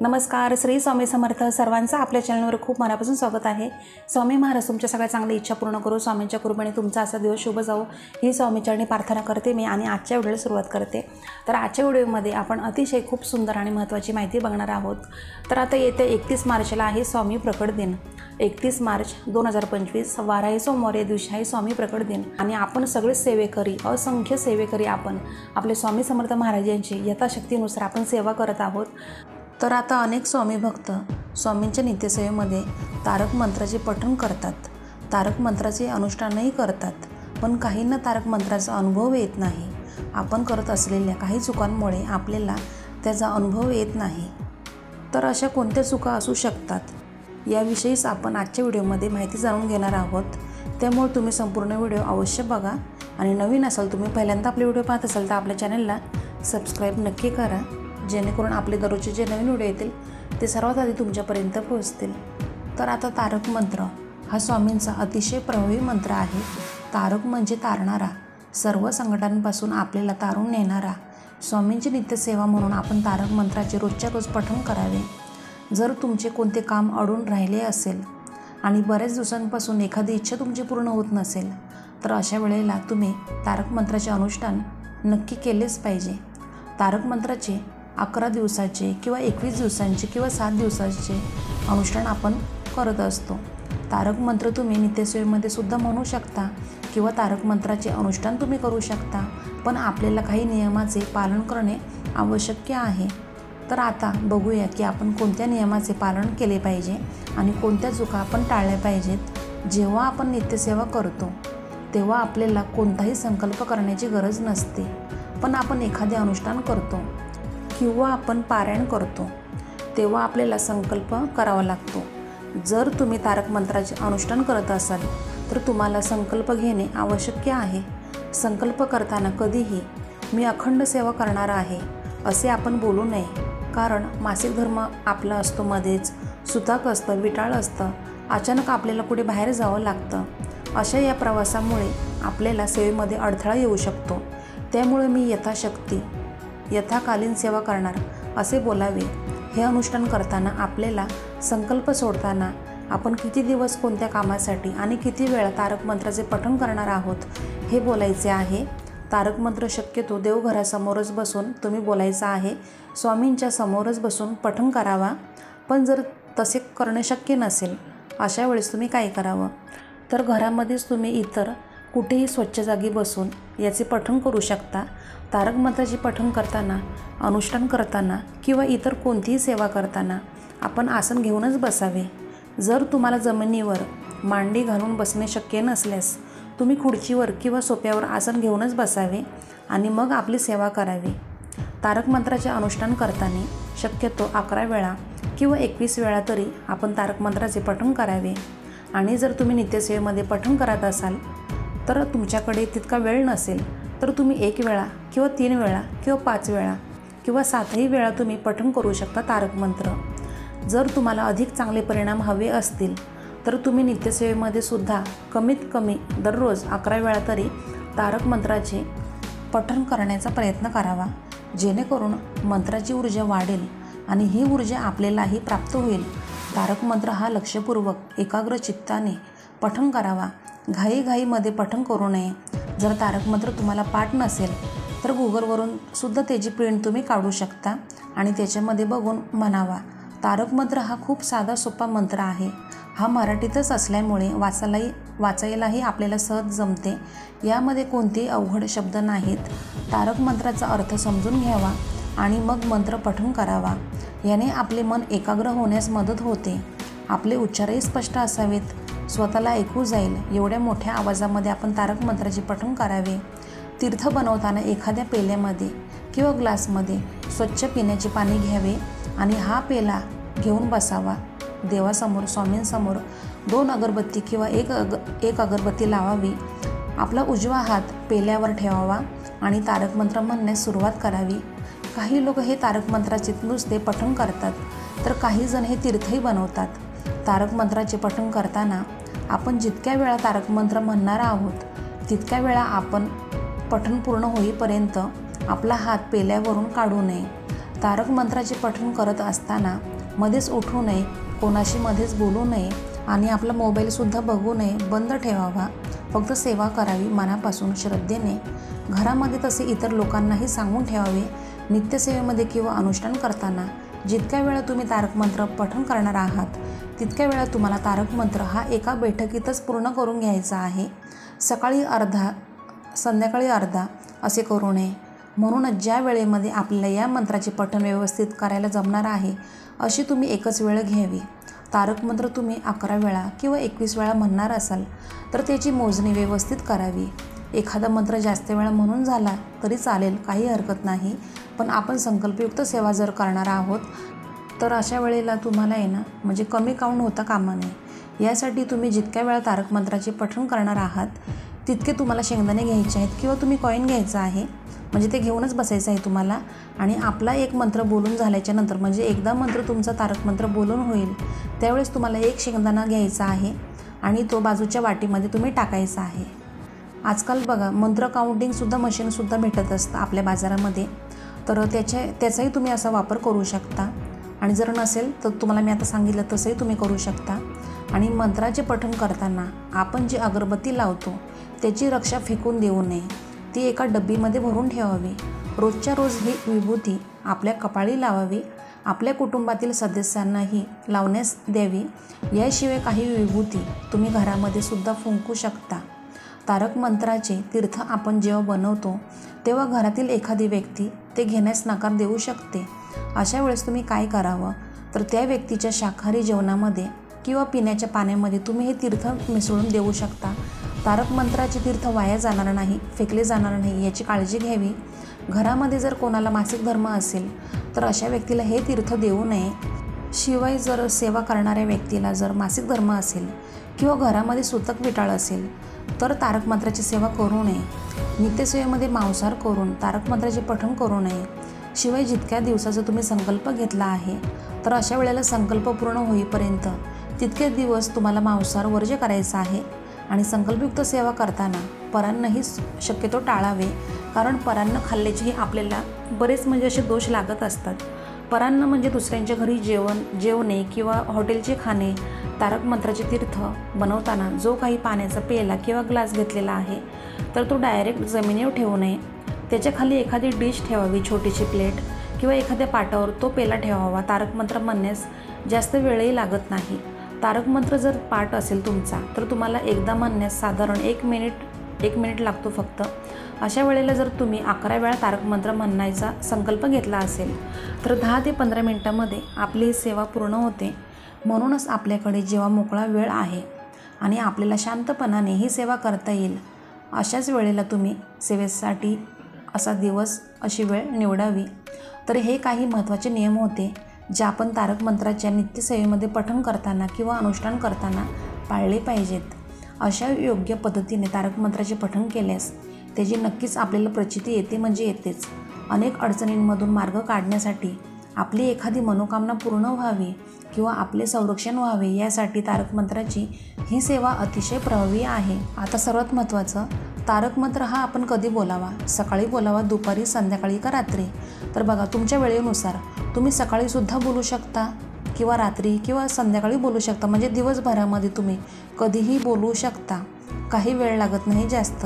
नमस्कार, श्री स्वामी समर्थ. सर्वांचं आपल्या चॅनलवर खूप मनापासून स्वागत आहे. स्वामी महाराज तुमच्या सगळ्या चांगल्या इच्छा पूर्ण करू. स्वामींच्या कृपेने तुमचा असा दिवस शुभ जाऊ ही स्वामीचरणी प्रार्थना करते मी आणि आजच्या व्हिडिओला सुरुवात करते. तर आजच्या व्हिडिओमध्ये आपण अतिशय खूप सुंदर आणि महत्त्वाची माहिती बघणार आहोत. तर आता येत्या 31 मार्चला आहे स्वामी प्रकट दिन. 31 मार्च 2025 वार आहे सोमवार. या दिवशी आहे स्वामी प्रकट दिन आणि आपण सगळे सेवेकरी, असंख्य सेवेकरी आपण आपले स्वामी समर्थ महाराजांची यथाशक्तीनुसार आपण सेवा करत आहोत. तर आता अनेक स्वामी भक्त स्वामींच्या नित्यसेवेमध्ये तारक मंत्राचे पठण करतात, तारक मंत्राचे अनुष्ठानही करतात, पण काहींना तारक मंत्राचा अनुभव येत नाही. आपण करत असलेल्या काही चुकांमुळे आपल्याला त्याचा अनुभव येत नाही. तर अशा कोणत्या चुका असू शकतात याविषयीच आपण आजच्या व्हिडिओमध्ये माहिती जाणून घेणार आहोत. त्यामुळे तुम्ही संपूर्ण व्हिडिओ अवश्य बघा आणि नवीन असाल, तुम्ही पहिल्यांदा आपले व्हिडिओ पाहत असाल तर आपल्या चॅनलला सबस्क्राईब नक्की करा, जेणेकरून आपले दररोजचे जे नवीन व्हिडिओ येतील ते सर्वात आधी तुमच्यापर्यंत पोहोचतील. तर आता तारक मंत्र हा स्वामींचा अतिशय प्रभावी मंत्र आहे. तारक म्हणजे तारणारा, सर्व संकटांपासून आपल्याला तारून नेणारा. स्वामींची नित्यसेवा म्हणून आपण तारक मंत्राचे रोजच्या रोज पठण करावे. जर तुमचे कोणते काम अडून राहिले असेल आणि बऱ्याच दिवसांपासून एखादी इच्छा तुमची पूर्ण होत नसेल, तर अशा वेळेला तुम्ही तारक मंत्राचे अनुष्ठान नक्की केलेच पाहिजे. तारक मंत्राचे 11 दिवसाचे किंवा 21 दिवसांचे किंवा 7 दिवसाचे अनुष्ठान आपण करत असतो. तारक मंत्र तुम्ही नित्यसेवेमध्ये सुद्धा म्हणू शकता किंवा तारक मंत्राचे अनुष्ठान तुम्ही करू शकता, पण आपल्याला काही नियमाचे पालन करणे आवश्यक आहे. तर आता बघूया की आपण कोणत्या नियमाचे पालन केले पाहिजे आणि कोणत्या चुका आपण टाळल्या पाहिजेत. जेव्हा आपण नित्यसेवा करतो तेव्हा आपल्याला कोणताही संकल्प करण्याची गरज नसते, पण आपण एखादे अनुष्ठान करतो किंवा आपण पारायण करतो तेव्हा आपल्याला संकल्प करावा लागतो. जर तुम्ही तारक मंत्राचे अनुष्ठान करत असाल तर तुम्हाला संकल्प घेणे आवश्यक आहे. संकल्प करताना कधीही मी अखंड सेवा करणार आहे असे आपण बोलू नये, कारण मासिक धर्म आपला असतो, मध्येच सुताक असतं, विटाळ असतं, अचानक आपल्याला कुठे बाहेर जावं लागतं. अशा या प्रवासामुळे आपल्याला सेवेमध्ये अडथळा येऊ शकतो. त्यामुळे मी यथाशक्ती यथाकालीन सेवा करणार असे बोलावे. हे अनुष्ठान करताना आपल्याला संकल्प सोडताना आपण किती दिवस कोणत्या कामासाठी आणि किती वेळा तारक मंत्राचे पठण करणार आहोत हे बोलायचे आहे. तारक मंत्र शक्यतो देवघरासमोरच बसून तुम्ही बोलायचं आहे, स्वामींच्या समोरच बसून पठण करावा. पण जर तसे करणे शक्य नसेल अशा वेळेस तुम्ही काय करावं, तर घरामध्येच तुम्ही इतर कुठेही स्वच्छ जागी बसून याचे पठण करू शकता. तारक मंत्राचे पठण करताना, अनुष्ठान करताना किंवा इतर कोणतीही सेवा करताना आपण आसन घेऊनच बसावे. जर तुम्हाला जमिनीवर मांडी घालून बसणे शक्य नसल्यास तुम्ही खुर्चीवर किंवा सोफ्यावर आसन घेऊनच बसावे आणि मग आपली सेवा करावी. तारक मंत्राचे अनुष्ठान करताना शक्यतो 11 वेळा किंवा 21 वेळा तरी आपण तारक मंत्राचे पठण करावे. आणि जर तुम्ही नित्यसेवेमध्ये पठण करत असाल तर तुमच्याकडे तितका वेळ नसेल तर तुम्ही 1 वेळा किंवा 3 वेळा किंवा 5 वेळा किंवा 7ही वेळा तुम्ही पठण करू शकता तारक मंत्र. जर तुम्हाला अधिक चांगले परिणाम हवे असतील तर तुम्ही नित्यसेवेमध्ये सुद्धा कमीत कमी दररोज 11 वेळा तरी तारक मंत्राचे पठण करण्याचा प्रयत्न करावा, जेणेकरून मंत्राची ऊर्जा वाढेल आणि ही ऊर्जा आपल्यालाही प्राप्त होईल. तारक मंत्र हा लक्षपूर्वक एकाग्र चित्ताने पठण करावा. घाईघाईमध्ये पठण करू नये. जर तारक मंत्र तुम्हाला पाठ नसेल तर गुगलवरून सुद्धा त्याची प्रिंट तुम्ही काढू शकता आणि त्याच्यामध्ये बघून म्हणावा. तारक मंत्र हा खूप साधा सोपा मंत्र आहे. हा मराठीतच असल्यामुळे वाचायलाही आपल्याला सहज जमते. यामध्ये कोणतेही अवघड शब्द नाहीत. तारक मंत्राचा अर्थ समजून घ्यावा आणि मग मंत्र पठण करावा. याने आपले मन एकाग्र होण्यास मदत होते. आपले उच्चारही स्पष्ट असावेत, स्वतःला ऐकू जाईल एवढ्या मोठ्या आवाजामध्ये आपण तारक मंत्राचे पठण करावे. तीर्थ बनवताना एखाद्या पेल्यामध्ये किंवा ग्लासमध्ये स्वच्छ पिण्याचे पाणी घ्यावे आणि हा पेला घेऊन बसावा. देवासमोर, स्वामींसमोर 2 अगरबत्ती किंवा एक अगरबत्ती लावावी. आपला उजवा हात पेल्यावर ठेवावा आणि तारक मंत्र म्हणण्यास सुरुवात करावी. काही लोक हे तारक मंत्राचे नुसते पठण करतात, तर काही जण हे तीर्थही बनवतात. तारक मंत्राचे पठण करताना आपण जितक्या वेळा तारक मंत्र म्हणणार आहोत तितक्या वेळा आपण पठण पूर्ण होईपर्यंत आपला हात पेल्यावरून काढू नये. तारक मंत्राचे पठण करत असताना मध्येच उठू नये, कोणाशी मध्येच बोलू नये आणि आपला मोबाईलसुद्धा बघू नये, बंद ठेवावा. फक्त सेवा करावी मनापासून श्रद्धेने. घरामध्ये तसे इतर लोकांनाही सांगून ठेवावे. नित्यसेवेमध्ये किंवा अनुष्ठान करताना जितक्या वेळा तुम्ही तारक मंत्र पठण करणार आहात तितक्या वेळा तुम्हाला तारक मंत्र हा एका बैठकीतच पूर्ण करून घ्यायचा आहे. सकाळी अर्धा, संध्याकाळी अर्धा असे करू नये. म्हणूनच ज्या वेळेमध्ये आपल्याला या मंत्राचे पठण व्यवस्थित करायला जमणार आहे अशी तुम्ही एकच वेळ घ्यावी. तारक मंत्र तुम्ही 11 वेळा किंवा 21 वेळा म्हणणार असाल तर त्याची मोजणी व्यवस्थित करावी. एखादा मंत्र जास्त वेळा म्हणून झाला तरी चालेल, काही हरकत नाही. पण आपण संकल्पयुक्त सेवा जर करणार आहोत तर अशा वेळेला तुम्हाला म्हणजे कमी काउंट होता कामा नये. यासाठी तुम्ही जितक्या वेळा तारक मंत्राचे पठण करणार आहात तितके तुम्हाला शेंगदाणे घ्यायचे आहेत किंवा तुम्ही कॉईन घ्यायचं आहे, म्हणजे ते घेऊनच बसायचं आहे तुम्हाला. आणि आपला एक मंत्र बोलून झाल्याच्या नंतर म्हणजे एकदा मंत्र तुमचा तारक मंत्र बोलून होईल त्यावेळेस तुम्हाला एक शेंगदाणा घ्यायचा आहे आणि तो बाजूच्या वाटीमध्ये तुम्ही टाकायचा आहे. आजकाल बघा मंत्र काउंटिंगसुद्धा मशीनसुद्धा भेटत असतं आपल्या बाजारामध्ये, तर त्याचाही तुम्ही असा वापर करू शकता. आणि जर नसेल तर तुम्हाला मी आता सांगितलं तसंही तुम्ही करू शकता. आणि मंत्राचे पठण करताना आपण जी अगरबत्ती लावतो त्याची रक्षा फेकून देऊ नये, ती एका डब्बीमध्ये भरून ठेवावी. रोजच्या रोज ही विभूती आपल्या कपाळी लावावी, आपल्या कुटुंबातील सदस्यांनाही लावण्यास द्यावी. याशिवाय काही विभूती तुम्ही घरामध्ये सुद्धा फुंकू शकता. तारक मंत्राचे तीर्थ आपण जेव्हा बनवतो तेव्हा घरातील एखादी व्यक्ती ते घेण्यास नकार देऊ शकते. अशा वेळेस तुम्ही काय करावं तर त्या व्यक्तीच्या शाकाहारी जेवणामध्ये किंवा पिण्याच्या पाण्यामध्ये तुम्ही हे तीर्थ मिसळून देऊ शकता. तारक मंत्राचे तीर्थ वाया जाणार नाही, फेकले जाणार नाही याची काळजी घ्यावी. घरामध्ये जर कोणाला मासिक धर्म असेल तर अशा व्यक्तीला हे तीर्थ देऊ नये. शिवाय जर सेवा करणाऱ्या व्यक्तीला जर मासिक धर्म असेल किंवा घरामध्ये सुतक विटाळ असेल तर तारक मंत्राची सेवा करू नये. नित्यसेवेमध्ये मांसाहार करून तारक मंत्राचे पठण करू नये. शिवाय जितक्या दिवसाचा तुम्ही संकल्प घेतला आहे तर अशा वेळेला संकल्प पूर्ण होईपर्यंत तितके दिवस तुम्हाला मांसाहार वर्ज्य करायचा आहे. आणि संकल्पयुक्त सेवा करताना परान्नही शक्यतो टाळावे, कारण परान्न खाल्ल्याचेही आपल्याला बरेच म्हणजे असे दोष लागत असतात. परान्न म्हणजे दुसऱ्यांच्या घरी जेवणे किंवा हॉटेलचे खाणे. तारक मंत्राचे तीर्थ बनवताना जो काही पाण्याचा पेला किंवा ग्लास घेतलेला आहे तर तो डायरेक्ट जमिनीवर ठेवू नये. त्याच्या खाली एखादी डिश ठेवावी, छोटीशी प्लेट किंवा एखाद्या पाटावर तो पेला ठेवावा. तारक मंत्र म्हणण्यास जास्त वेळही लागत नाही. तारक मंत्र जर पाठ असेल तुमचा तर तुम्हाला एकदा म्हणण्यास साधारण 1 मिनिट लागतो फक्त. अशा वेळेला जर तुम्ही 11 वेळा तारक मंत्र म्हणण्याचा संकल्प घेतला असेल तर 10 ते 15 मिनिटांमध्ये आपली ही सेवा पूर्ण होते. म्हणूनच आपल्याकडे जेव्हा मोकळा वेळ आहे आणि आपल्याला शांतपणाने ही सेवा करता येईल अशाच वेळेला तुम्ही सेवेसाठी असा दिवस, अशी वेळ निवडावी. तर हे काही महत्त्वाचे नियम होते जे आपण तारक मंत्राच्या नित्यसेवेमध्ये पठण करताना किंवा अनुष्ठान करताना पाळले पाहिजेत. अशा योग्य पद्धतीने तारक मंत्राचे पठण केल्यास त्याची नक्कीच आपल्याला प्रचिती येते म्हणजे येतेच. अनेक अडचणींमधून मार्ग काढण्यासाठी, आपली एखादी मनोकामना पूर्ण व्हावी किंवा आपले संरक्षण व्हावे यासाठी तारक मंत्राची ही सेवा अतिशय प्रभावी आहे. आता सर्वात महत्त्वाचं, तारक मंत्र हा आपण कधी बोलावा? सकाळी बोलावा, दुपारी, संध्याकाळी का रात्री? तर बघा तुमच्या वेळेनुसार तुम्ही सकाळीसुद्धा बोलू शकता किंवा रात्री किंवा संध्याकाळी बोलू शकता. म्हणजे दिवसभरामध्ये तुम्ही कधीही बोलू शकता. काही वेळ लागत नाही जास्त.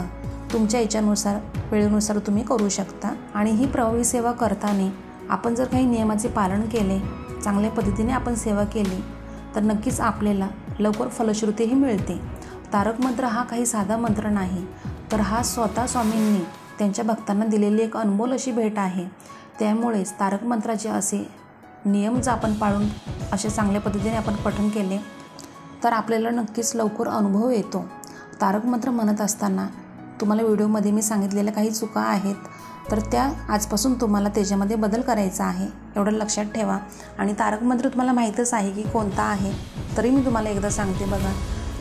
तुमच्या इच्छेनुसार, वेळेनुसार तुम्ही करू शकता. आणि ही प्रभावी सेवा करताना आपण जर काही नियमाचे पालन केले, चांगल्या पद्धतीने आपण सेवा केली तर नक्कीच आपल्याला लवकर फलश्रुतीही मिळते. तारक मंत्र हा काही साधा मंत्र नाही, तर हा स्वतः स्वामींनी त्यांच्या भक्तांना दिलेली एक अनमोल अशी भेट आहे. त्यामुळेच तारक मंत्राचे असे नियम जर आपण पाळून असे चांगल्या पद्धतीने आपण पठण केले तर आपल्याला नक्कीच लवकर अनुभव येतो. तारक मंत्र म्हणत असताना तुम्हाला व्हिडिओमध्ये मी सांगितलेल्या काही चुका आहेत तर त्या आजपासून तुम्हाला त्याच्यामध्ये बदल करायचा आहे, एवढं लक्षात ठेवा. आणि तारक मंत्र तुम्हाला माहीतच आहे की कोणता आहे, तरी मी तुम्हाला एकदा सांगते बघा.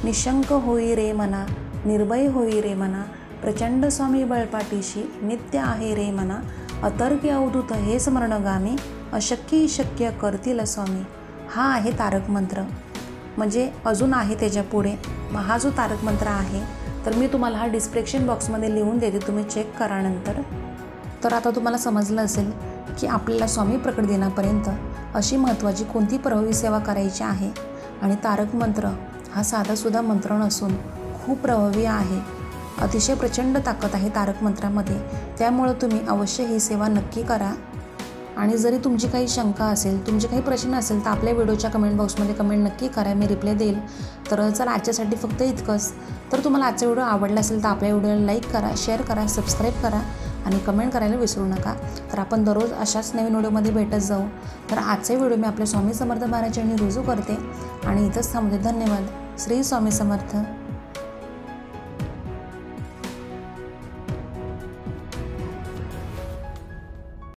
निशंक होई रे मना, निर्भय होई रे मना, प्रचंड स्वामी बळपाठीशी नित्य आहे रे मना, अतर्क्य अवधूत हे स्मरणगामी, अशक्य शक्य करतील स्वामी. हा आहे तारक मंत्र. म्हणजे अजून आहे त्याच्या पुढे. हा जो तारक मंत्र आहे तर मी तुम्हाला हा डिस्क्रिप्शन बॉक्समध्ये लिहून देते, तुम्ही चेक करा नंतर. तर आता तुम्हाला समजलं असेल की आपल्याला स्वामी प्रकट दिनापर्यंत अशी महत्त्वाची कोणती प्रभावी सेवा करायची आहे. आणि तारक मंत्र हा साधासुद्धा मंत्र नसून खूप प्रभावी आहे. अतिशय प्रचंड ताकद आहे तारक मंत्रामध्ये. त्यामुळं तुम्ही अवश्य ही सेवा नक्की करा. आणि जरी तुमची काही शंका असेल, तुमचे काही प्रश्न असेल तर आपल्या व्हिडिओच्या कमेंट बॉक्समध्ये कमेंट नक्की करा, मी रिप्लाय देईल. तर चला आजच्यासाठी फक्त इतकंच. तर तुम्हाला आजचा व्हिडिओ आवडला असेल तर आपल्या व्हिडिओला लाईक करा, शेअर करा, सबस्क्राईब करा आणि कमेंट करायला विसरू नका. तर आपण दररोज अशाच नवीन व्हिडिओमध्ये भेटत जाऊ. तर आजचा व्हिडिओ मी आपल्या स्वामी समर्थ महाराजांनी रुजू करते आणि इथंच थांबते. धन्यवाद. श्री स्वामी समर्थ.